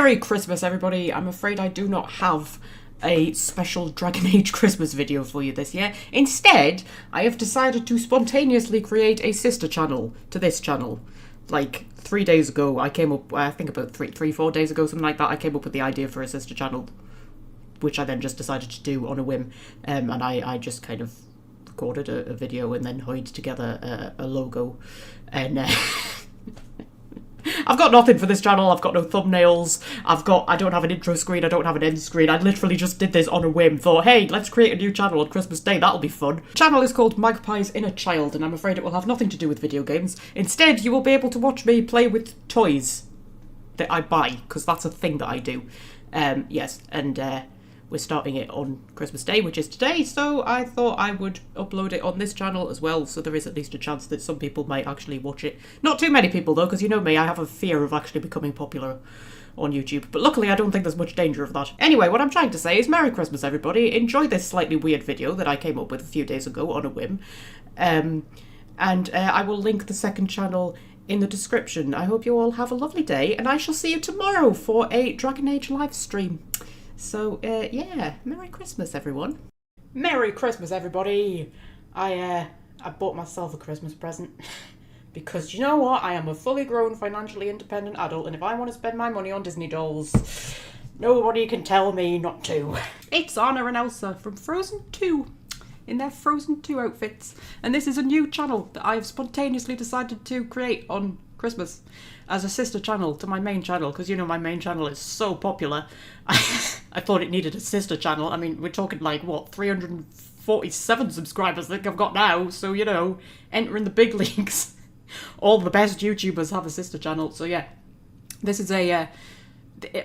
Merry Christmas, everybody. I'm afraid I do not have a special Dragon Age Christmas video for you this year. Instead, I have decided to spontaneously create a sister channel to this channel. Like 3 days ago, I came up, I think about 4 days ago, something like that, I came up with the idea for a sister channel, which I then just decided to do on a whim. And I just kind of recorded a video and then hoed together a logo. And I've got nothing for this channel. I've got no thumbnails. I don't have an intro screen. I don't have an end screen. I literally just did this on a whim. Thought, hey, let's create a new channel on Christmas Day. That'll be fun. The channel is called Magpie's Inner Child, and I'm afraid it will have nothing to do with video games. Instead, you will be able to watch me play with toys that I buy, because that's a thing that I do. Yes, and we're starting it on Christmas Day, which is today, so I thought I would upload it on this channel as well, so there is at least a chance that some people might actually watch it. Not too many people though, because you know me, I have a fear of actually becoming popular on YouTube, but luckily I don't think there's much danger of that. Anyway, what I'm trying to say is Merry Christmas, everybody. Enjoy this slightly weird video that I came up with a few days ago on a whim. I will link the second channel in the description. I hope you all have a lovely day, and I shall see you tomorrow for a Dragon Age live stream. So, yeah, Merry Christmas, everyone. Merry Christmas, everybody. I bought myself a Christmas present because you know what? I am a fully grown, financially independent adult, and if I want to spend my money on Disney dolls, nobody can tell me not to. It's Anna and Elsa from Frozen 2 in their Frozen 2 outfits, and this is a new channel that I've spontaneously decided to create on Christmas as a sister channel to my main channel, because you know my main channel is so popular. I thought it needed a sister channel. I mean, we're talking like, what, 347 subscribers I think I've got now, so you know, entering the big leagues. All the best YouTubers have a sister channel, so yeah. This is a,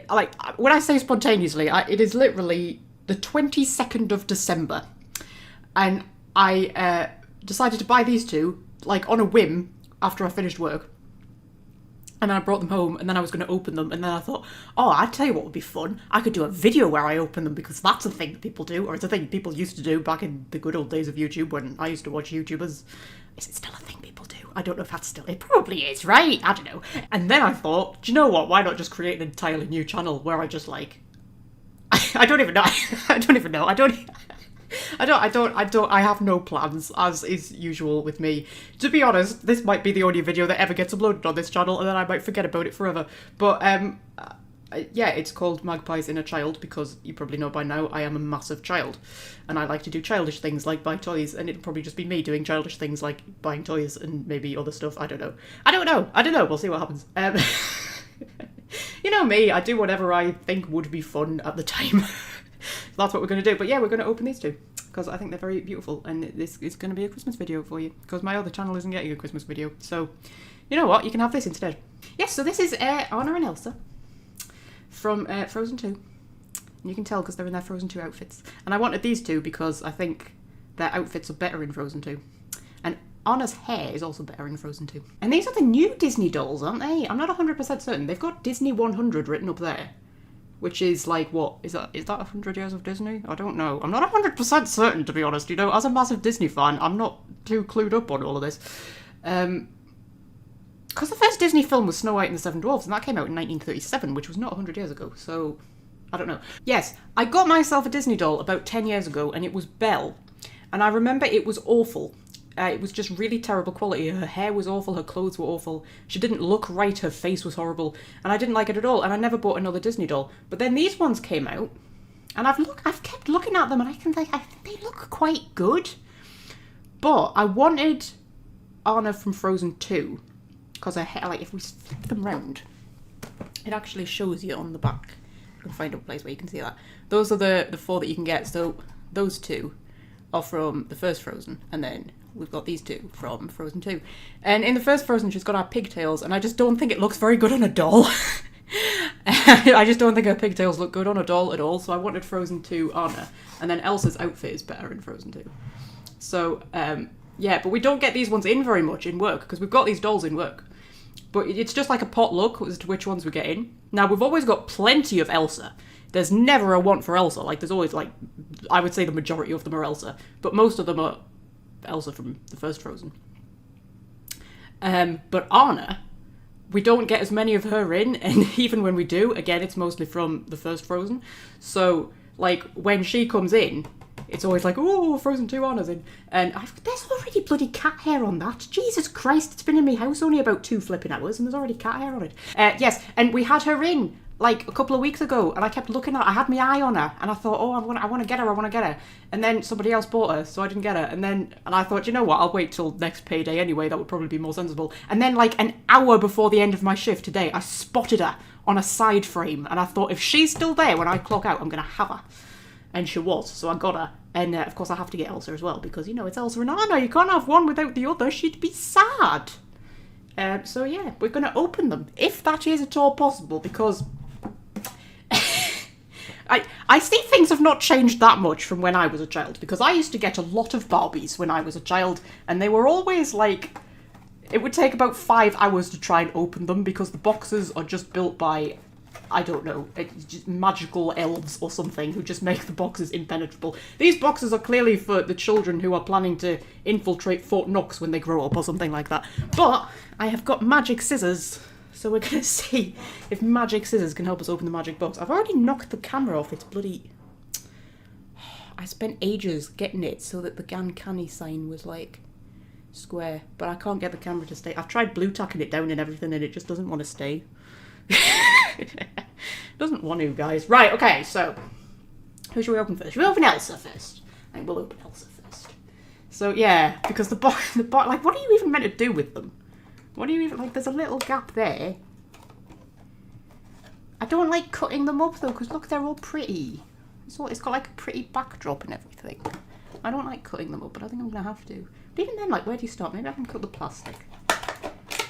like, when I say spontaneously, it is literally the 22nd of December, and I decided to buy these two, like, on a whim after I finished work. And then I brought them home, and then I was going to open them, and then I thought, oh, I'd tell you what would be fun. I could do a video where I open them, because that's a thing that people do, or it's a thing people used to do back in the good old days of YouTube when I used to watch YouTubers. Is it still a thing people do? I don't know if that's still... It probably is, right? I don't know. And then I thought, do you know what? Why not just create an entirely new channel where I just, like... I don't even know. I have no plans, as is usual with me. To be honest, this might be the only video that ever gets uploaded on this channel, and then I might forget about it forever. But, yeah, it's called Magpie's Inner Child, because you probably know by now I am a massive child. And I like to do childish things like buy toys, and it'll probably just be me doing childish things like buying toys and maybe other stuff. I don't know. We'll see what happens. You know me, I do whatever I think would be fun at the time. That's what we're going to do. But yeah, we're going to open these two because I think they're very beautiful, and this is going to be a Christmas video for you because my other channel isn't getting a Christmas video. So, you know what? You can have this instead. Yes, so this is Anna and Elsa from Frozen 2. And you can tell because they're in their Frozen 2 outfits. And I wanted these two because I think their outfits are better in Frozen 2. And Anna's hair is also better in Frozen 2. And these are the new Disney dolls, aren't they? I'm not 100% certain. They've got Disney 100 written up there. Which is like, what? Is that 100 years of Disney? I don't know. I'm not 100% certain, to be honest. You know, as a massive Disney fan, I'm not too clued up on all of this. Because the first Disney film was Snow White and the Seven Dwarfs, and that came out in 1937, which was not 100 years ago, so I don't know. Yes, I got myself a Disney doll about 10 years ago, and it was Belle. And I remember it was awful. It was just really terrible quality. Her hair was awful, her clothes were awful, she didn't look right, her face was horrible, and I didn't like it at all, and I never bought another Disney doll. But then these ones came out, and I've kept looking at them, and I think they look quite good. But I wanted Anna from Frozen 2, because her hair, like, if we flip them round, it actually shows you on the back. I can find a place where you can see that. Those are the four that you can get, so those two are from the first Frozen, and then we've got these two from Frozen 2. And in the first Frozen, she's got her pigtails, and I just don't think it looks very good on a doll. I just don't think her pigtails look good on a doll at all, so I wanted Frozen 2 Anna. And then Elsa's outfit is better in Frozen 2. So, yeah, but we don't get these ones in very much in work, because we've got these dolls in work. But it's just like a potluck as to which ones we get in. Now, we've always got plenty of Elsa. There's never a want for Elsa. Like, there's always, like, I would say the majority of them are Elsa. But most of them are Elsa from the first Frozen. But Anna, we don't get as many of her in, and even when we do, again, it's mostly from the first Frozen. So, like, when she comes in, it's always like, oh, Frozen 2 Anna's in. And there's already bloody cat hair on that. Jesus Christ, it's been in my house only about 2 flipping hours, and there's already cat hair on it. Yes, and we had her in, like, a couple of weeks ago, and I kept looking at her. I had my eye on her, and I thought, oh, I want to get her. And then somebody else bought her, so I didn't get her. And I thought, you know what, I'll wait till next payday anyway. That would probably be more sensible. And then, like, an hour before the end of my shift today, I spotted her on a side frame, and I thought, if she's still there when I clock out, I'm going to have her. And she was, so I got her. And, of course, I have to get Elsa as well, because, you know, it's Elsa and Anna. You can't have one without the other. She'd be sad. So, yeah, we're going to open them, if that is at all possible, because I see things have not changed that much from when I was a child, because I used to get a lot of Barbies when I was a child, and they were always, like, it would take about 5 hours to try and open them, because the boxes are just built by, I don't know, just magical elves or something who just make the boxes impenetrable. These boxes are clearly for the children who are planning to infiltrate Fort Knox when they grow up or something like that. But I have got magic scissors, so we're going to see if magic scissors can help us open the magic box. I've already knocked the camera off. It's bloody... I spent ages getting it so that the GaNCanny sign was, like, square. But I can't get the camera to stay. I've tried blue tacking it down and everything, and it just doesn't want to stay. Doesn't want to, guys. Right, okay, so who should we open first? Should we open Elsa first? I think we'll open Elsa first. So yeah, because the box, like, what are you even meant to do with them? What do you even, like, there's a little gap there. I don't like cutting them up though, because look, they're all pretty. It's got like a pretty backdrop and everything. I don't like cutting them up, but I think I'm gonna have to. But even then, like, where do you start? Maybe I can cut the plastic.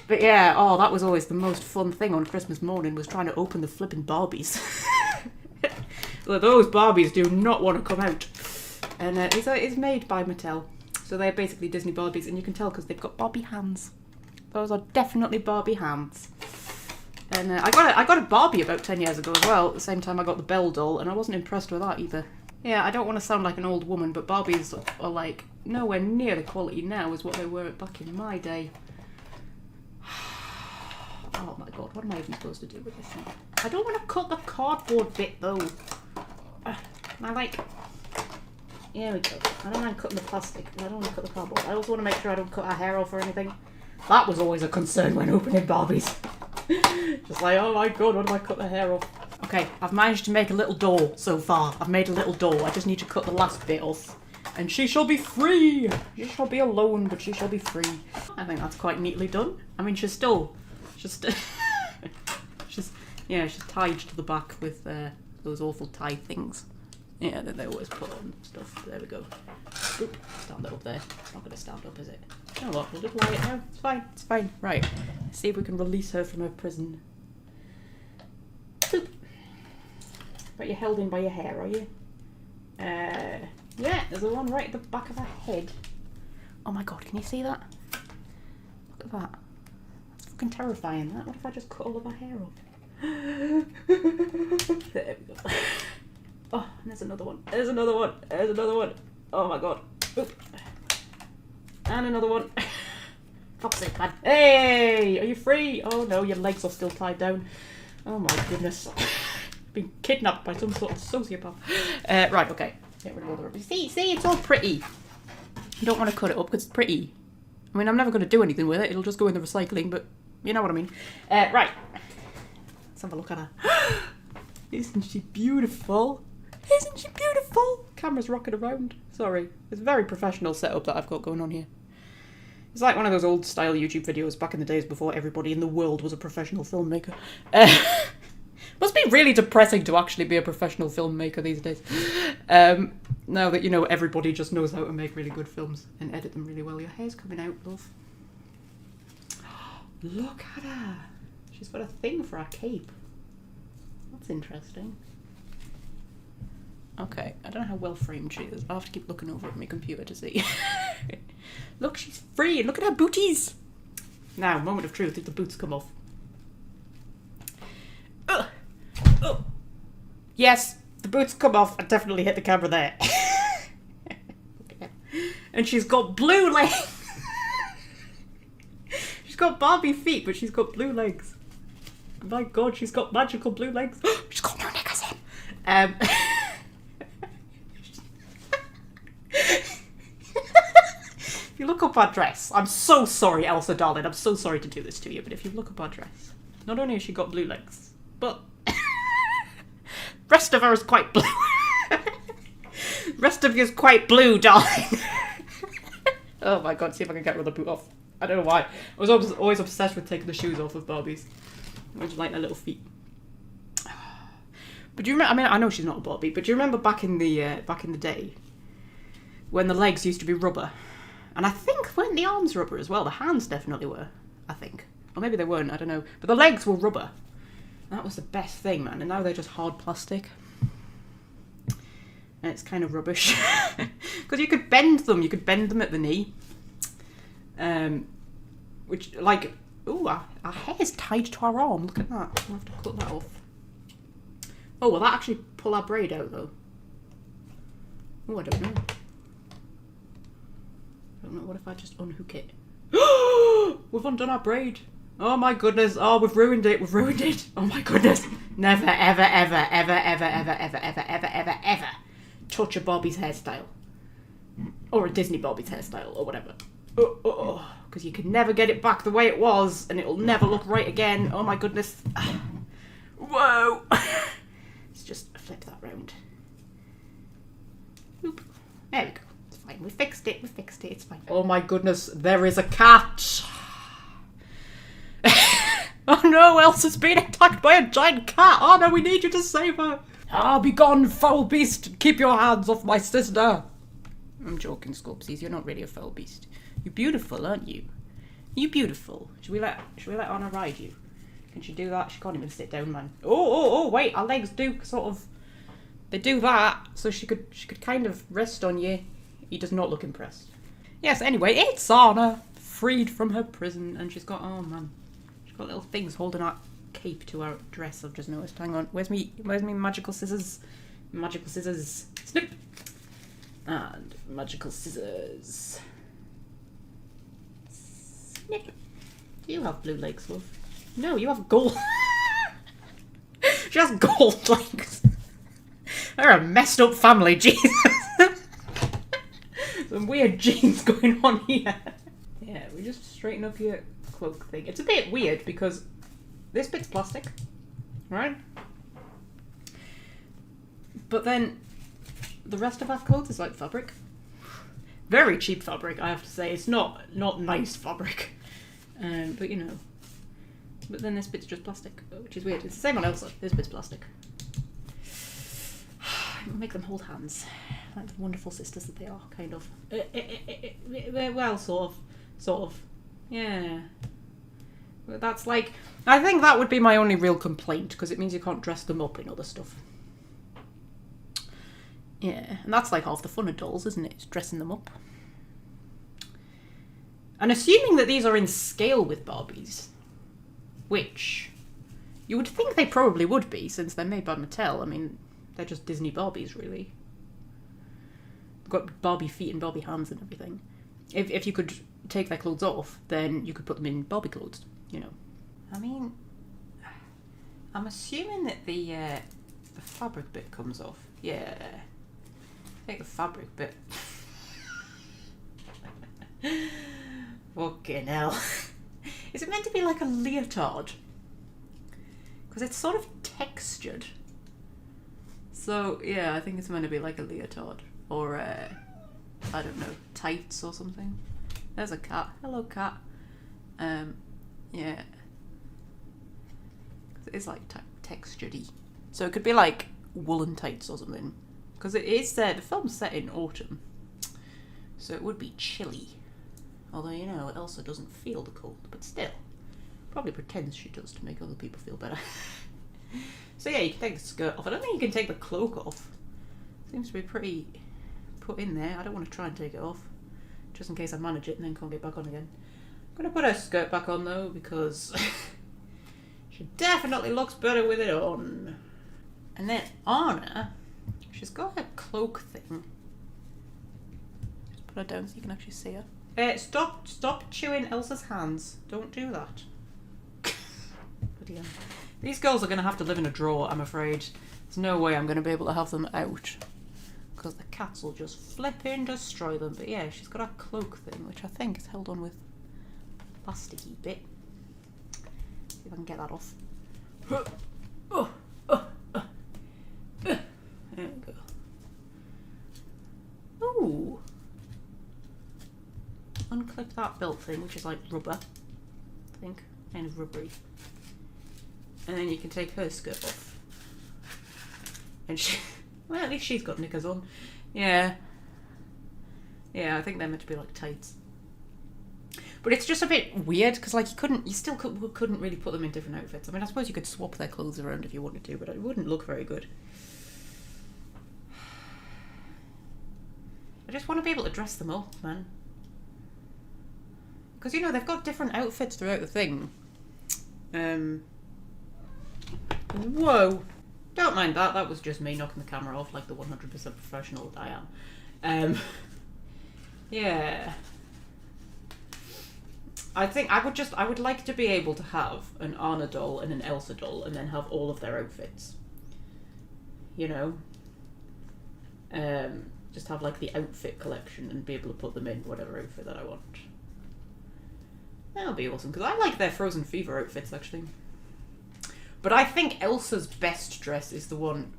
But yeah, oh, that was always the most fun thing on Christmas morning, was trying to open the flipping Barbies. Well, those Barbies do not want to come out. And it's made by Mattel. So they're basically Disney Barbies, and you can tell because they've got Barbie hands. Those are definitely Barbie hands. And I got a Barbie about 10 years ago as well, at the same time I got the Belle doll, and I wasn't impressed with that either. Yeah, I don't want to sound like an old woman, but Barbies are, like, nowhere near the quality now as what they were back in my day. Oh my god, what am I even supposed to do with this thing? I don't want to cut the cardboard bit though. I like... Here we go. I don't mind cutting the plastic, but I don't want to cut the cardboard. I also want to make sure I don't cut her hair off or anything. That was always a concern when opening Barbies. Just like, oh my god, what if I cut the hair off? Okay, I've managed to make a little door so far. I've made a little door. I just need to cut the last bit off. And she shall be free! She shall be alone, but she shall be free. I think that's quite neatly done. I mean, she's still... she's tied to the back with those awful tie things. Yeah, that they always put on stuff. There we go. Oop, stand that up there. It's not going to stand up, is it? You know what, we'll just lie it now. It's fine, it's fine. Right, let's see if we can release her from her prison. Boop. But you're held in by your hair, are you? Yeah, there's the one right at the back of her head. Oh my god, can you see that? Look at that. That's fucking terrifying, that. What if I just cut all of her hair off? There we go. Oh, and there's another one. There's another one. There's another one. Oh my god. Oop. And another one. Fuck's sake, man. Hey! Are you free? Oh no, your legs are still tied down. Oh my goodness. Been kidnapped by some sort of sociopath. Right, okay. Get rid of all the rubbish. See, it's all pretty. You don't want to cut it up because it's pretty. I mean, I'm never going to do anything with it. It'll just go in the recycling, but you know what I mean. Right. Let's have a look at her. Isn't she beautiful? Isn't she beautiful? Camera's rocking around. Sorry. It's a very professional setup that I've got going on here. It's like one of those old style YouTube videos back in the days before everybody in the world was a professional filmmaker. Must be really depressing to actually be a professional filmmaker these days. Now that, you know, everybody just knows how to make really good films and edit them really well. Your hair's coming out, love. Look at her. She's got a thing for her cape. That's interesting. Okay, I don't know how well framed she is. I'll have to keep looking over at my computer to see. Look, she's free. Look at her booties. Now, moment of truth, if the boots come off. Oh. Yes, the boots come off. I definitely hit the camera there. And she's got blue legs. She's got Barbie feet, but she's got blue legs. My God, she's got magical blue legs. She's got no knickers in. If you look up our dress, I'm so sorry, Elsa, darling. I'm so sorry to do this to you, but if you look up our dress, not only has she got blue legs, but rest of her is quite blue. Rest of you is quite blue, darling. Oh my God, see if I can get rid of the boot off. I don't know why. I was always obsessed with taking the shoes off of Barbies. I just like their little feet. But do you remember? I mean, I know she's not a Barbie, but do you remember back in the day when the legs used to be rubber, and I think weren't the arms rubber as well? The hands definitely were. I think, or maybe they weren't. I don't know. But the legs were rubber. That was the best thing, man. And now they're just hard plastic, and it's kind of rubbish because you could bend them. You could bend them at the knee. Which, like, ooh, our hair's tied to our arm. Look at that. We'll have to cut that off. Oh, will that actually pull our braid out, though? Oh, I don't know. I don't know. What if I just unhook it? We've undone our braid. Oh, my goodness. Oh, we've ruined it. We've ruined it. Oh, my goodness. Never, ever, ever, ever, ever, ever, ever, ever, ever, ever, ever touch a Barbie's hairstyle. Or a Disney Barbie's hairstyle, or whatever. Because you can never get it back the way it was, and it'll never look right again. Oh my goodness. Whoa. Let's just flip that round. Oop. There we go. It's fine. We fixed it. It's fine. Oh my goodness. There is a cat. Oh no, Elsa's been attacked by a giant cat. Oh no, we need you to save her. Ah, be gone, foul beast. Keep your hands off my sister. I'm joking, Scorpsies. You're not really a foul beast. You're beautiful, aren't you? You're beautiful. Should we let Anna ride you? Can she do that? She can't even sit down, man. Oh, wait. Our legs do sort of... They do that, so she could kind of rest on you. He does not look impressed. Yes, anyway, it's Anna, freed from her prison, and she's got... Oh, man. She's got little things holding our cape to our dress, I've just noticed. Hang on. Where's me magical scissors? Magical scissors. Snip! And magical scissors. Snip. Do you have blue legs, love? No, you have gold. She has gold legs. They're a messed up family, Jesus. Some weird genes going on here. Yeah, we just straighten up your cloak thing. It's a bit weird because this bit's plastic, right? But then the rest of our clothes is like fabric. Very cheap fabric, I have to say. It's not nice fabric. But you know. But then this bit's just plastic, which is weird. It's the same on Elsa. This bit's plastic. Make them hold hands. Like the wonderful sisters that they are, kind of. Well, sort of. Yeah. But that's like... I think that would be my only real complaint, because it means you can't dress them up in other stuff. Yeah, and that's like half the fun of dolls, isn't it? It's dressing them up. And assuming that these are in scale with Barbies, which you would think they probably would be, since they're made by Mattel. I mean, they're just Disney Barbies, really. They've got Barbie feet and Barbie hands and everything. If you could take their clothes off, then you could put them in Barbie clothes, you know. I mean, I'm assuming that the fabric bit comes off. Yeah. Take the fabric bit. Fucking hell. Is it meant to be like a leotard? Because it's sort of textured. So, yeah, I think it's meant to be like a leotard. Or, I don't know, tights or something. There's a cat. Hello, cat. Yeah. It's like textured-y. So it could be like woolen tights or something. Because it is the film's set in autumn. So it would be chilly. Although, you know, Elsa doesn't feel the cold, but still. Probably pretends she does to make other people feel better. So yeah, you can take the skirt off. I don't think you can take the cloak off. Seems to be pretty put in there. I don't want to try and take it off. Just in case I manage it and then can't get back on again. I'm going to put her skirt back on though, because she definitely looks better with it on. And then Anna, she's got her cloak thing. Just put her down so you can actually see her. Stop chewing Elsa's hands. Don't do that. Bloody hell. These girls are going to have to live in a drawer, I'm afraid. There's no way I'm going to be able to have them out. Because the cats will just flip and destroy them. But yeah, she's got a cloak thing, which I think is held on with a plasticky bit. See if I can get that off. There we go. Ooh. Unclip that belt thing, which is like rubber. I think. Kind of rubbery. And then you can take her skirt off. And she... Well, at least she's got knickers on. Yeah. Yeah, I think they're meant to be like tights. But it's just a bit weird, because like you still couldn't really put them in different outfits. I mean, I suppose you could swap their clothes around if you wanted to, but it wouldn't look very good. I just want to be able to dress them up, man. Because, you know, they've got different outfits throughout the thing. Whoa. Don't mind that. That was just me knocking the camera off like the 100% professional that I am. Yeah. I think I would like to be able to have an Anna doll and an Elsa doll and then have all of their outfits. You know? Just have like the outfit collection and be able to put them in whatever outfit that I want. That'll be awesome, because I like their Frozen Fever outfits, actually. But I think Elsa's best dress is the one,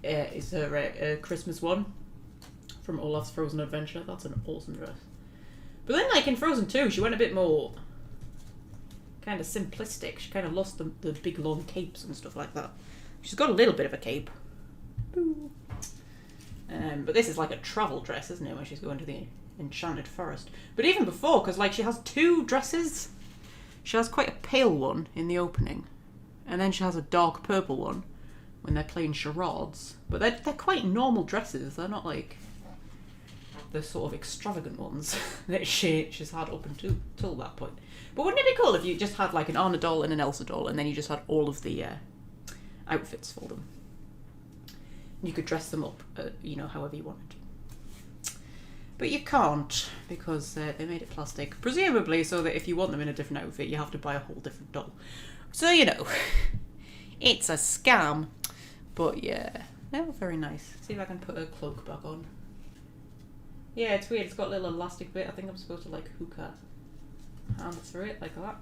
is her Christmas one from Olaf's Frozen Adventure. That's an awesome dress. But then, like, in Frozen 2, she went a bit more kind of simplistic. She kind of lost the big long capes and stuff like that. She's got a little bit of a cape. But this is like a travel dress, isn't it, when she's going to the Enchanted Forest. But even before, because, like, she has two dresses. She has quite a pale one in the opening. And then she has a dark purple one when they're playing charades. But they're quite normal dresses. They're not like the sort of extravagant ones that she's had up until that point. But wouldn't it be cool if you just had like an Anna doll and an Elsa doll, and then you just had all of the outfits for them? You could dress them up, you know, however you wanted to. But you can't, because they made it plastic. Presumably so that if you want them in a different outfit, you have to buy a whole different doll. So, you know, it's a scam. But yeah, they were very nice. See if I can put her cloak back on. Yeah, it's weird. It's got a little elastic bit. I think I'm supposed to like hook her hand through it like that.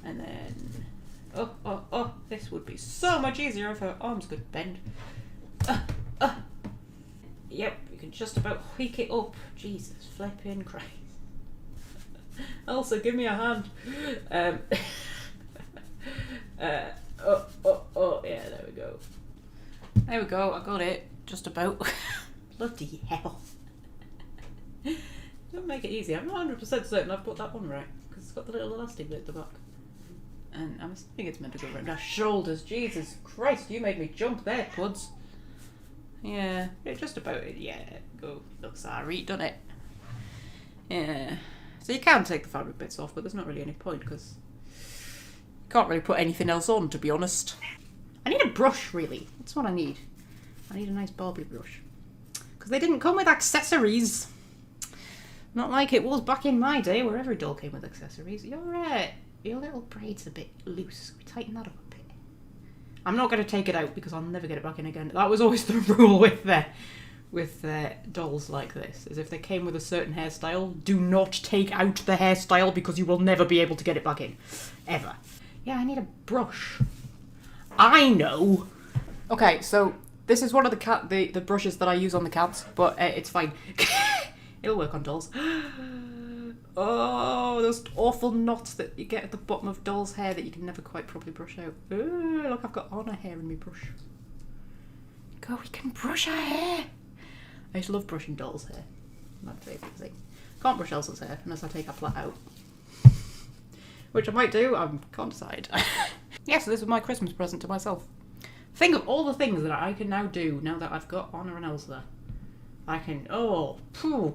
And then... Oh, this would be so much easier if her arms could bend. Yep, you can just about hoik it up. Jesus flipping Christ. Elsa, give me a hand. Yeah, there we go. There we go, I got it. Just about. Bloody hell. Don't make it easy. I'm not 100% certain I've put that one right, because it's got the little elastic bit at the back. And I'm assuming it's meant to go around our shoulders. Jesus Christ, you made me jump there, Puds. Yeah, just about it. Yeah, go. Looks alright, doesn't it? Yeah. So you can take the fabric bits off, but there's not really any point, because you can't really put anything else on, to be honest. I need a brush, really. That's what I need. I need a nice Barbie brush. Because they didn't come with accessories. Not like it was back in my day, where every doll came with accessories. You're right. Your little braid's a bit loose. We tighten that up a bit. I'm not going to take it out because I'll never get it back in again. That was always the rule with dolls like this, is if they came with a certain hairstyle, do not take out the hairstyle because you will never be able to get it back in. Ever. Yeah, I need a brush. I know. Okay, so this is one of the brushes that I use on the cats, but it's fine. It'll work on dolls. Oh, those awful knots that you get at the bottom of dolls' hair that you can never quite properly brush out. Ooh, look, I've got Anna hair in my brush. Go, we can brush our hair. I used to love brushing dolls' hair. My favourite thing. Can't brush Elsa's hair unless I take a plait out. Which I might do, I can't decide. Yeah, so this is my Christmas present to myself. Think of all the things that I can now do now that I've got Anna and Elsa. I can,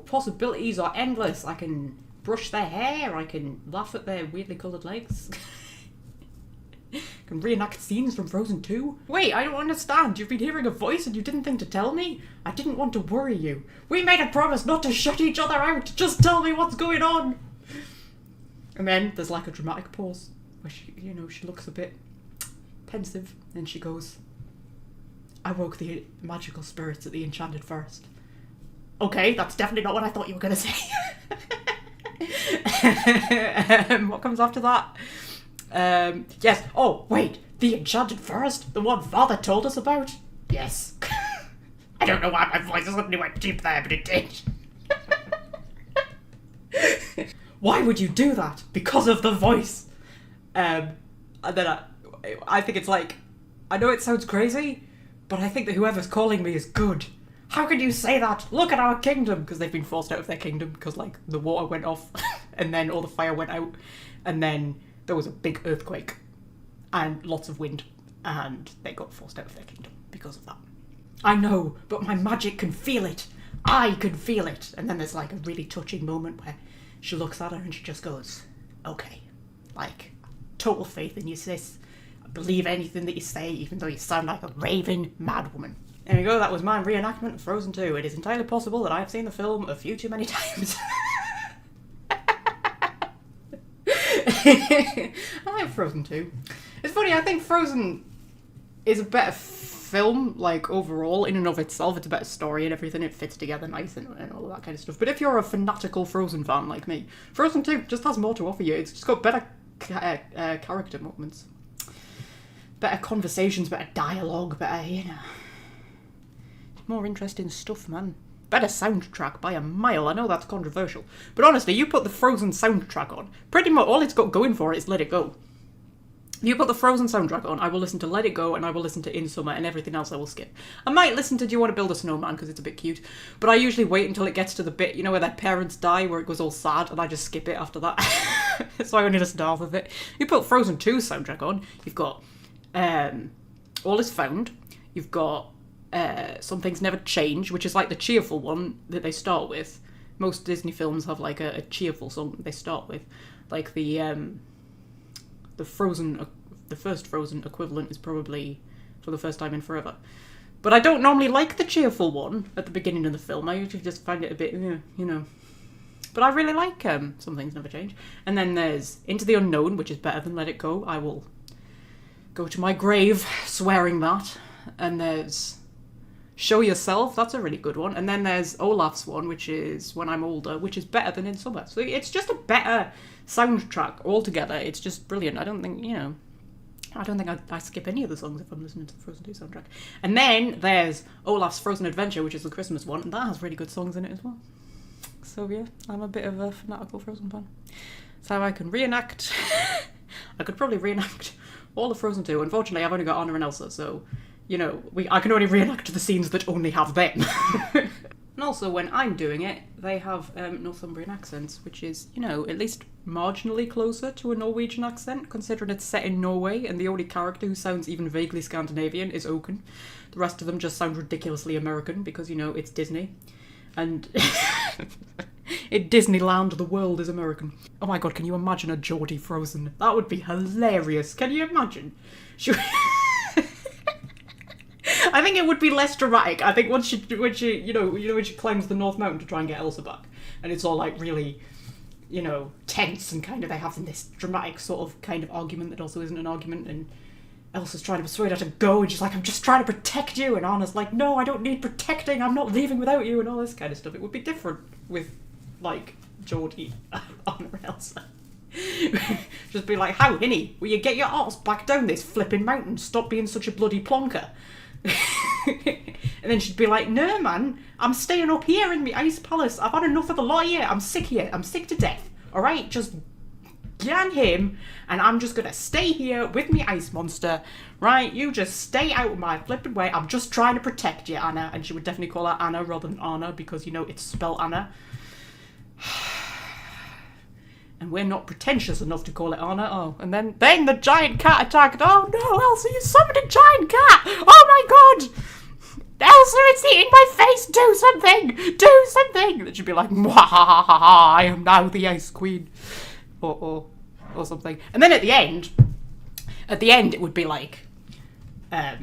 possibilities are endless. I can brush their hair, I can laugh at their weirdly coloured legs. Can reenact scenes from Frozen 2? Wait, I don't understand. You've been hearing a voice and you didn't think to tell me? I didn't want to worry you. We made a promise not to shut each other out. Just tell me what's going on. And then there's like a dramatic pause where she, she looks a bit pensive and she goes, I woke the magical spirits at the enchanted forest. Okay, that's definitely not what I thought you were going to say. What comes after that? Yes. Oh, wait. The enchanted forest? The one Father told us about? Yes. I don't know why my voice suddenly went deep there, but it did. Why would you do that? Because of the voice. And then I think it's like, I know it sounds crazy, but I think that whoever's calling me is good. How can you say that? Look at our kingdom! Because they've been forced out of their kingdom because, like, the water went off and then all the fire went out and then there was a big earthquake and lots of wind and they got forced out of their kingdom because of that. I know, but my magic can feel it. I can feel it. And then there's, like, a really touching moment where she looks at her and she just goes, okay, like, total faith in you, sis. I believe anything that you say, even though you sound like a raving mad woman. There we go, that was my reenactment of Frozen 2. It is entirely possible that I have seen the film a few too many times. I like Frozen 2. It's funny, I think Frozen is a better film, like, overall, in and of itself. It's a better story and everything. It fits together nice and all of that kind of stuff. But if you're a fanatical Frozen fan like me, Frozen 2 just has more to offer you. It's just got better character moments. Better conversations, better dialogue, better, more interesting stuff, man. Better soundtrack by a mile. I know that's controversial. But honestly, you put the Frozen soundtrack on, pretty much all it's got going for it is Let It Go. If you put the Frozen soundtrack on, I will listen to Let It Go and I will listen to In Summer and everything else I will skip. I might listen to Do You Want to Build a Snowman because it's a bit cute, but I usually wait until it gets to the bit, where their parents die, where it goes all sad, and I just skip it after that. So I only listen to half of it. You put Frozen 2 soundtrack on, you've got All Is Found, you've got Some Things Never Change, which is like the cheerful one that they start with. Most Disney films have like a cheerful song that they start with. Like the first Frozen equivalent is probably For the First Time in Forever. But I don't normally like the cheerful one at the beginning of the film. I usually just find it a bit, But I really like Some Things Never Change. And then there's Into the Unknown, which is better than Let It Go. I will go to my grave swearing that. And there's Show Yourself, that's a really good one. And then there's Olaf's one, which is When I'm Older, which is better than In Summer. So it's just a better soundtrack altogether. It's just brilliant. I don't think I skip any of the songs if I'm listening to the Frozen 2 soundtrack. And then there's Olaf's Frozen Adventure, which is the Christmas one, and that has really good songs in it as well. So yeah, I'm a bit of a fanatical Frozen fan. So I can reenact... I could probably reenact all of Frozen 2. Unfortunately, I've only got Anna and Elsa, so... I can only reenact the scenes that only have them. And also, when I'm doing it, they have Northumbrian accents, which is, at least marginally closer to a Norwegian accent, considering it's set in Norway, and the only character who sounds even vaguely Scandinavian is Oaken. The rest of them just sound ridiculously American, because, it's Disney. And in Disneyland, the world is American. Oh my god, can you imagine a Geordie Frozen? That would be hilarious. Can you imagine? I think it would be less dramatic. I think when she climbs the North Mountain to try and get Elsa back, and it's all like really, tense and kind of they have this dramatic sort of kind of argument that also isn't an argument, and Elsa's trying to persuade her to go, and she's like, I'm just trying to protect you, and Anna's like, no, I don't need protecting, I'm not leaving without you, and all this kind of stuff. It would be different with, like, Geordie, Anna and Elsa. Just be like, how, Hinny, will you get your arse back down this flipping mountain? Stop being such a bloody plonker. And then she'd be like, no man, I'm staying up here in the ice palace. I've had enough of the lot here. I'm sick here. I'm sick to death. Alright, just get on him and I'm just gonna stay here with me ice monster. Right, you just stay out of my flipping way. I'm just trying to protect you, Anna. And she would definitely call her Anna rather than Anna because, it's spelled Anna. And we're not pretentious enough to call it Anna. Oh, and then the giant cat attacked. Oh no, Elsa, you summoned a giant cat! Oh my god! Elsa, it's eating my face! Do something! Do something! And she'd be like, Mwahahaha, I am now the Ice Queen. Or something. And then at the end, At the end, it would be like, yeah,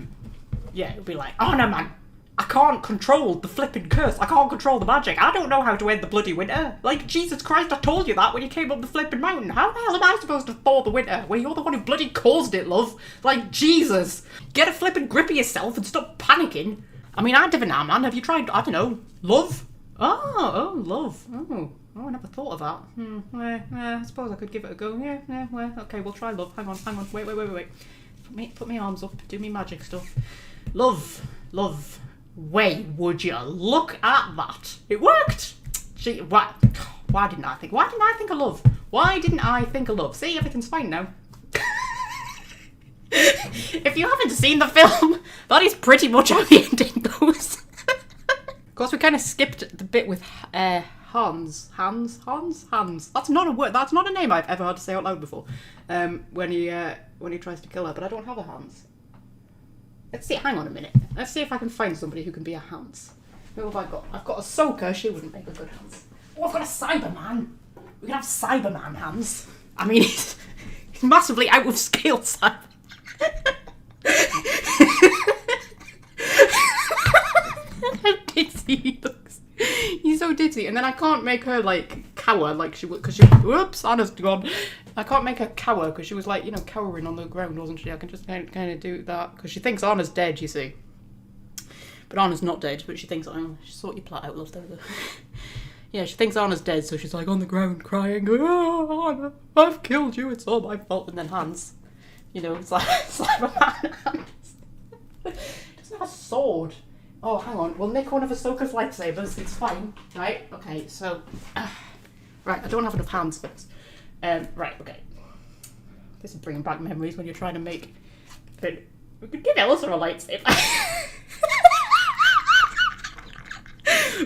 it would be like, oh no, man, I can't control the flipping curse. I can't control the magic. I don't know how to end the bloody winter. Like, Jesus Christ, I told you that when you came up the flipping mountain. How the hell am I supposed to thaw the winter when you're the one who bloody caused it, love? Like, Jesus. Get a flipping grip of yourself and stop panicking. I mean, I don't know, man. Have you tried, I don't know, love? Oh, love. Oh, I never thought of that. I suppose I could give it a go. Yeah, well, okay, we'll try love. Hang on. Wait. Put me arms up. Do me magic stuff. Love. Way would you look at that? It worked. Gee, why didn't I think of love? Why didn't I think of love? See, everything's fine now. If you haven't seen the film, that is pretty much how the ending goes. Of course, we kind of skipped the bit with Hans. That's not a word. That's not a name I've ever had to say out loud before. When he tries to kill her, but I don't have a Hans. Let's see. Hang on a minute. Let's see if I can find somebody who can be a Hans. Who have I got? I've got a Ahsoka. She wouldn't make a good Hans. Oh, I've got a Cyberman. We can have Cyberman Hans. I mean, he's massively out of scale, Cyber. How ditzy he looks. He's so ditzy. And then I can't make her, like, cower like she would, because she, whoops, honest to God. I can't make her cower because she was, like, you know, cowering on the ground, wasn't she? I can just kind of do that because she thinks Anna's dead, you see. But Anna's not dead, but she thinks, oh, sort your plot out, love, there we go. Yeah, she thinks Anna's dead, so she's, like, on the ground crying, oh, Anna, I've killed you, it's all my fault. And then Hans, you know, it's like a man Hans. Doesn't have a sword. Oh, hang on, we'll nick one of Ahsoka's lightsabers, it's fine. Right, okay, so, right, I don't have enough hands for this. Right, okay. This is bringing back memories when you're trying to make... We could give Elsa a lightsaber.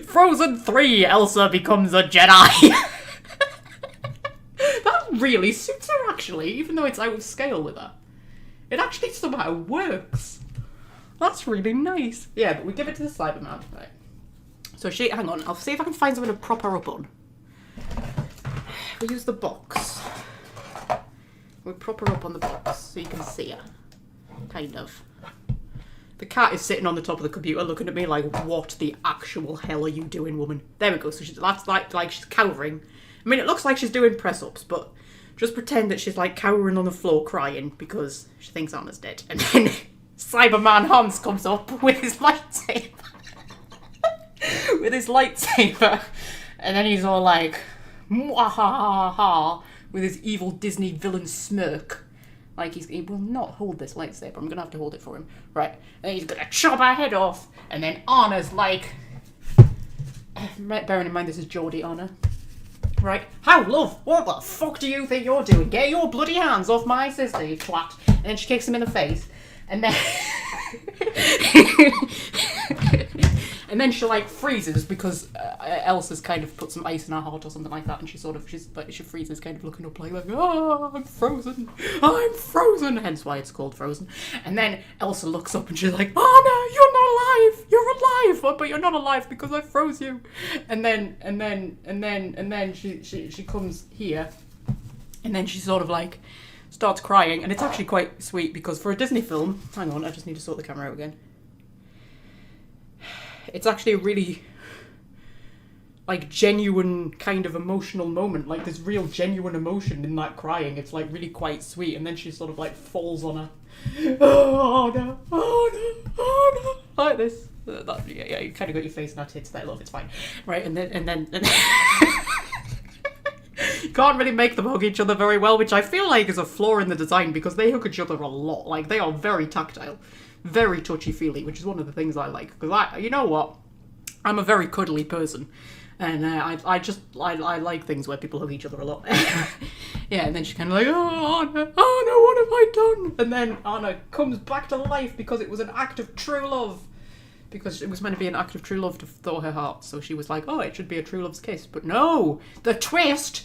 Frozen 3, Elsa becomes a Jedi. That really suits her, actually, even though it's out of scale with her. It actually somehow works. That's really nice. Yeah, but we give it to the Cyberman. Right. So hang on, I'll see if I can find something to prop her up on. We use the box. We prop her up on the box so you can see her. Kind of. The cat is sitting on the top of the computer looking at me like, what the actual hell are you doing, woman? There we go. So that's like she's cowering. I mean, it looks like she's doing press-ups, but just pretend that she's like cowering on the floor crying because she thinks Anna's dead. And then Cyberman Hans comes up with his lightsaber. And then he's all like, mwahaha, with his evil Disney villain smirk. Like, he will not hold this lightsaber. I'm going to have to hold it for him. Right. And he's going to chop her head off. And then Anna's like... Bearing in mind this is Geordie Anna. Right. How, love? What the fuck do you think you're doing? Get your bloody hands off my sister, you twat. And then she kicks him in the face. And then... And then she like freezes because Elsa's kind of put some ice in her heart or something like that, and she freezes, kind of looking up like, oh, I'm frozen, hence why it's called Frozen. And then Elsa looks up and she's like, oh no, you're alive, but you're not alive because I froze you. And then she comes here, and then she sort of like starts crying, and it's actually quite sweet because for a Disney film, hang on, I just need to sort the camera out again. It's actually a really, like, genuine kind of emotional moment. Like, there's real genuine emotion in that crying. It's, like, really quite sweet. And then she sort of, like, falls on her. Oh, no. Like this. Yeah, you kind of got your face in her tits there, love. It's fine. Right, and then you can't really make them hug each other very well, which I feel like is a flaw in the design because they hug each other a lot. Like, they are very tactile. Very touchy-feely, which is one of the things I like. Because you know what? I'm a very cuddly person. And I like things where people hug each other a lot. Yeah, and then she's kind of like, oh, Anna, what have I done? And then Anna comes back to life because it was an act of true love. Because it was meant to be an act of true love to thaw her heart. So she was like, oh, it should be a true love's kiss. But no! The twist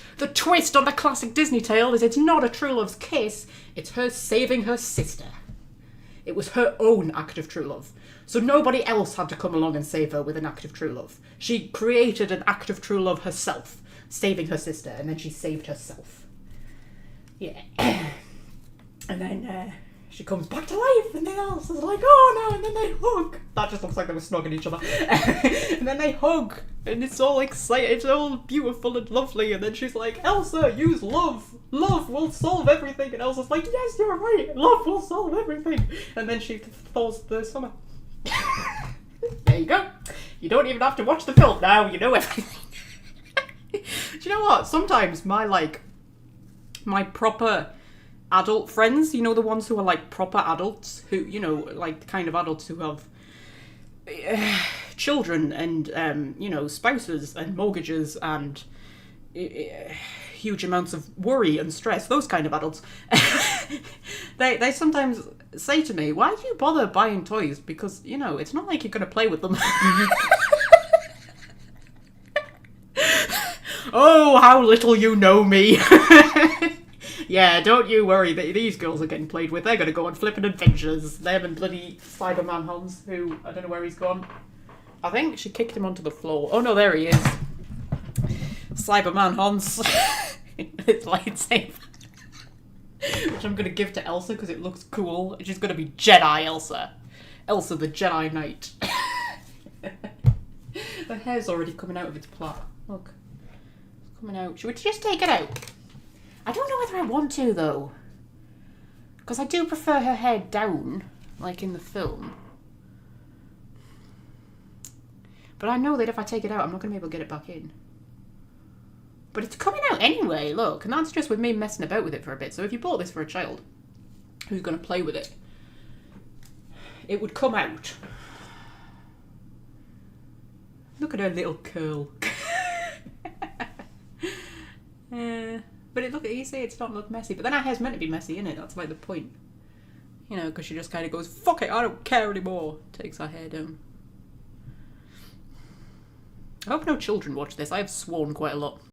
on the classic Disney tale is it's not a true love's kiss. It's her saving her sister. It was her own act of true love. So nobody else had to come along and save her with an act of true love. She created an act of true love herself, saving her sister, and then she saved herself. Yeah. And then she comes back to life, and then Elsa's like, oh no, and then they hug. That just looks like they were snogging each other. And then they hug, and it's all exciting, it's all beautiful and lovely, and then she's like, Elsa, use love. Love will solve everything. And Elsa's like, yes, you're right, love will solve everything. And then she thaws the summer. There you go. You don't even have to watch the film now, you know everything. Do you know what? Sometimes my proper adult friends, you know, the ones who are like proper adults, who, you know, like the kind of adults who have children and, you know, spouses and mortgages and huge amounts of worry and stress, those kind of adults, they sometimes say to me, why do you bother buying toys? Because, you know, it's not like you're going to play with them. Oh, how little you know me. Yeah, don't you worry, these girls are getting played with. They're going to go on flipping adventures. Them and bloody Cyberman Hans, who, I don't know where he's gone. I think she kicked him onto the floor. Oh no, there he is. Cyberman Hans. His lightsaber. Which I'm going to give to Elsa because it looks cool. She's going to be Jedi Elsa. Elsa the Jedi Knight. Her hair's already coming out of its plait. Look. It's coming out. Should we just take it out? I don't know whether I want to, though. Because I do prefer her hair down, like in the film. But I know that if I take it out, I'm not going to be able to get it back in. But it's coming out anyway, look. And that's just with me messing about with it for a bit. So if you bought this for a child who's going to play with it, it would come out. Look at her little curl. But look, you see, it's not look messy. But then her hair's meant to be messy, innit? That's like the point. You know, because she just kind of goes, fuck it, I don't care anymore. Takes her hair down. I hope no children watch this. I have sworn quite a lot.